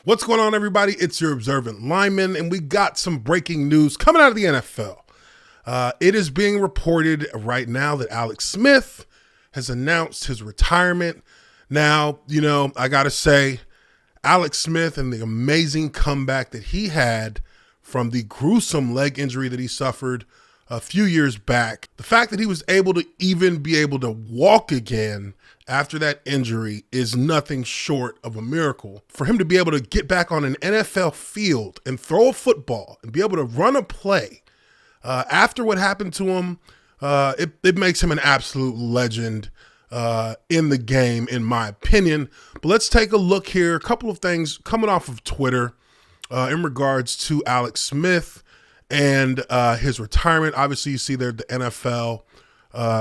What's going on, everybody? It's your observant lineman, and we got some breaking news coming out of the NFL. It is being reported right now that Alex Smith has announced his retirement. Now, I got to say, Alex Smith and the amazing comeback that he had from the gruesome leg injury that he suffered a few years back, the fact that he was able to even be able to walk again after that injury is nothing short of a miracle. For him to be able to get back on an NFL field and throw a football and be able to run a play after what happened to him, it makes him an absolute legend in the game, in my opinion. But let's take a look here. A couple of things coming off of Twitter in regards to Alex Smith and his retirement. Obviously, you see there the NFL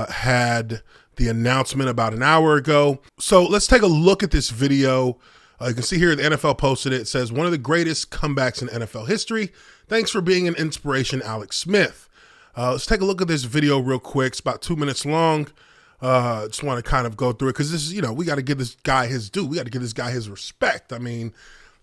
had the announcement about an hour ago. So let's take a look at this video. You can see here the NFL posted it. It says, one of the greatest comebacks in NFL history. Thanks for being an inspiration, Alex Smith. Let's take a look at this video real quick. It's about 2 minutes long. Just want to kind of go through it because this is, we got to give this guy his due. We got to give this guy his respect. I mean,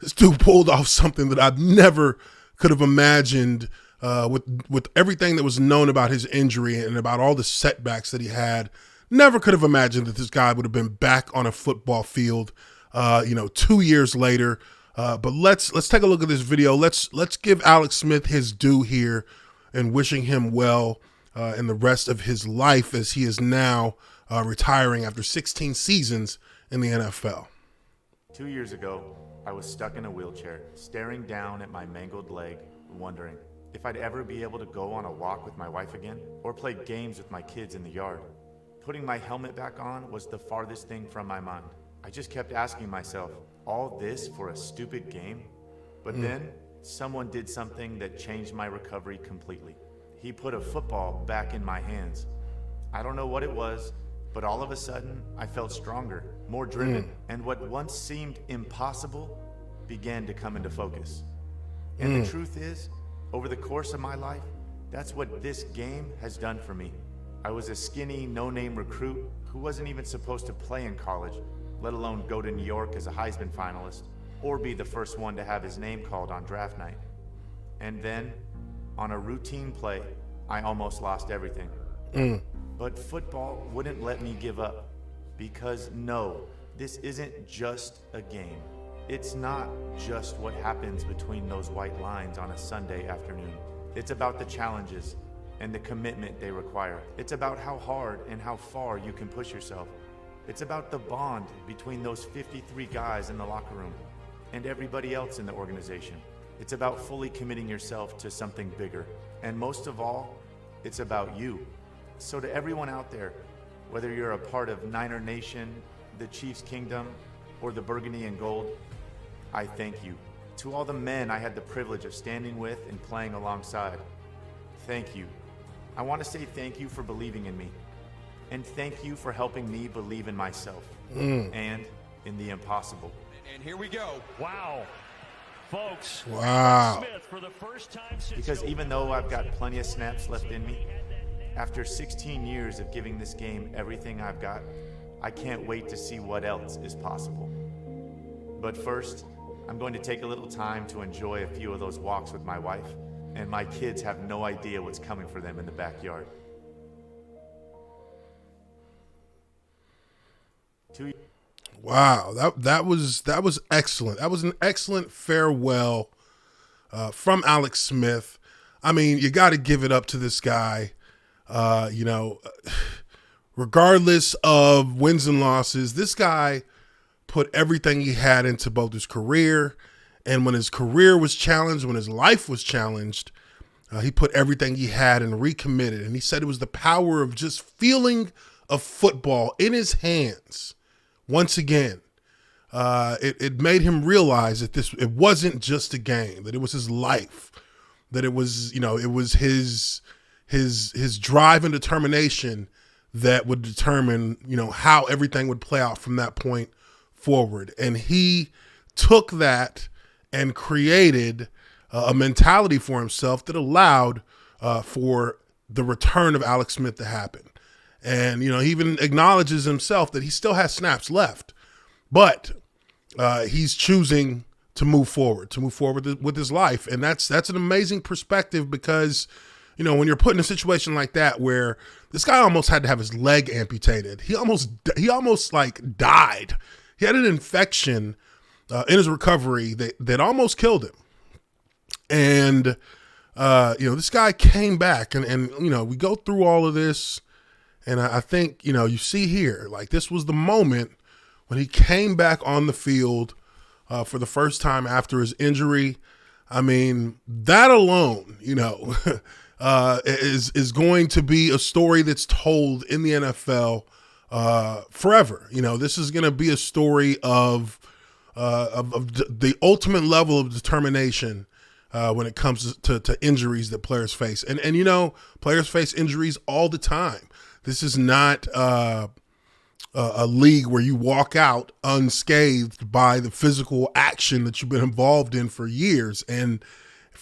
this dude pulled off something that I've never could have imagined with everything that was known about his injury and about all the setbacks that he had. Never could have imagined that this guy would have been back on a football field, 2 years later. But let's take a look at this video. Let's give Alex Smith his due here and wishing him well in the rest of his life as he is now retiring after 16 seasons in the NFL. 2 years ago, I was stuck in a wheelchair, staring down at my mangled leg, wondering if I'd ever be able to go on a walk with my wife again or play games with my kids in the yard. Putting my helmet back on was the farthest thing from my mind. I just kept asking myself, all this for a stupid game? But then someone did something that changed my recovery completely. He put a football back in my hands. I don't know what it was, but all of a sudden I felt stronger, more driven, and what once seemed impossible began to come into focus. And the truth is, over the course of my life, that's what this game has done for me. I was a skinny, no-name recruit who wasn't even supposed to play in college, let alone go to New York as a Heisman finalist, or be the first one to have his name called on draft night. And then, on a routine play, I almost lost everything. But football wouldn't let me give up, because no, this isn't just a game. It's not just what happens between those white lines on a Sunday afternoon. It's about the challenges and the commitment they require. It's about how hard and how far you can push yourself. It's about the bond between those 53 guys in the locker room and everybody else in the organization. It's about fully committing yourself to something bigger. And most of all, it's about you. So to everyone out there, whether you're a part of Niner Nation, the Chiefs Kingdom, or the Burgundy and Gold, I thank you. To all the men I had the privilege of standing with and playing alongside, thank you. I want to say thank you for believing in me. And thank you for helping me believe in myself and in the impossible. And here we go. Wow. Folks. Wow. Smith for the first time since because even though I've got plenty of snaps left in me, after 16 years of giving this game everything I've got, I can't wait to see what else is possible. But first, I'm going to take a little time to enjoy a few of those walks with my wife, and my kids have no idea what's coming for them in the backyard. Wow, that was excellent. That was an excellent farewell from Alex Smith. I mean, you got to give it up to this guy. Regardless of wins and losses, this guy put everything he had into both his career, and when his career was challenged, when his life was challenged, he put everything he had and recommitted. And he said it was the power of just feeling a football in his hands. Once again, it made him realize that it wasn't just a game, that it was his life, that it was, it was his drive and determination that would determine, how everything would play out from that point forward. And he took that and created a mentality for himself that allowed for the return of Alex Smith to happen. And, he even acknowledges himself that he still has snaps left, but he's choosing move forward, with his life. And that's an amazing perspective because, you know, when you're put in a situation like that where this guy almost had to have his leg amputated, he almost like died. He had an infection in his recovery that almost killed him. And, you know, this guy came back and, you know, we go through all of this. And I think, you know, you see here, like this was the moment when he came back on the field for the first time after his injury. I mean, that alone, you know, is going to be a story that's told in the NFL forever. You know, this is going to be a story of the ultimate level of determination when it comes to injuries that players face. And you know, players face injuries all the time. This is not a league where you walk out unscathed by the physical action that you've been involved in for years. And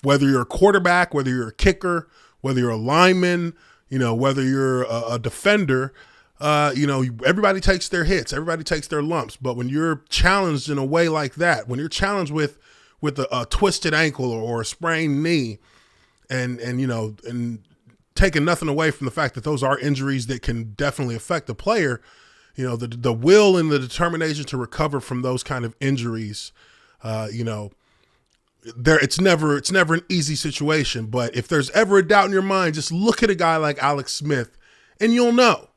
whether you're a quarterback, whether you're a kicker, whether you're a lineman, you know, whether you're a defender, you know, everybody takes their hits, everybody takes their lumps. But when you're challenged in a way like that, when you're challenged with a twisted ankle or a sprained knee, and you know, and taking nothing away from the fact that those are injuries that can definitely affect the player, you know, the will and the determination to recover from those kind of injuries, you know, it's never an easy situation. But if there's ever a doubt in your mind, just look at a guy like Alex Smith and you'll know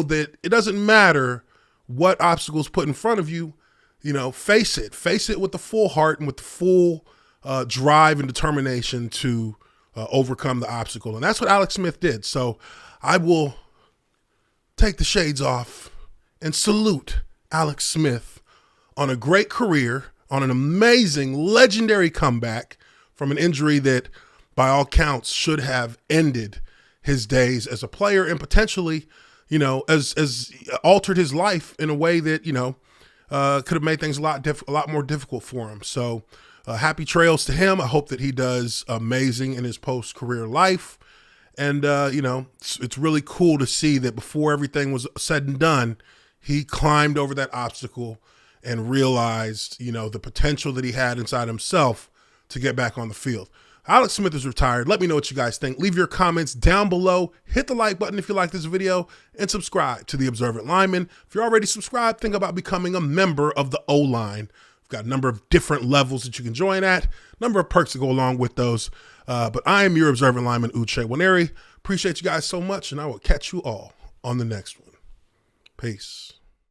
that it doesn't matter what obstacles put in front of you, you know, face it with the full heart and with the full drive and determination to overcome the obstacle. And that's what Alex Smith did. So I will take the shades off and salute Alex Smith on a great career, on an amazing, legendary comeback from an injury that by all counts should have ended his days as a player and potentially, you know, as altered his life in a way that, you know, could have made things a lot more difficult for him. So happy trails to him. I hope that he does amazing in his post-career life. And, you know, it's really cool to see that before everything was said and done, he climbed over that obstacle and realized, you know, the potential that he had inside himself to get back on the field. Alex Smith is retired. Let me know what you guys think. Leave your comments down below. Hit the like button if you like this video and subscribe to The Observant Lineman. If you're already subscribed, think about becoming a member of the O-Line. We've got a number of different levels that you can join at, number of perks that go along with those. But I am your Observant Lineman, Uche Nwaneri. Appreciate you guys so much, and I will catch you all on the next one. Peace.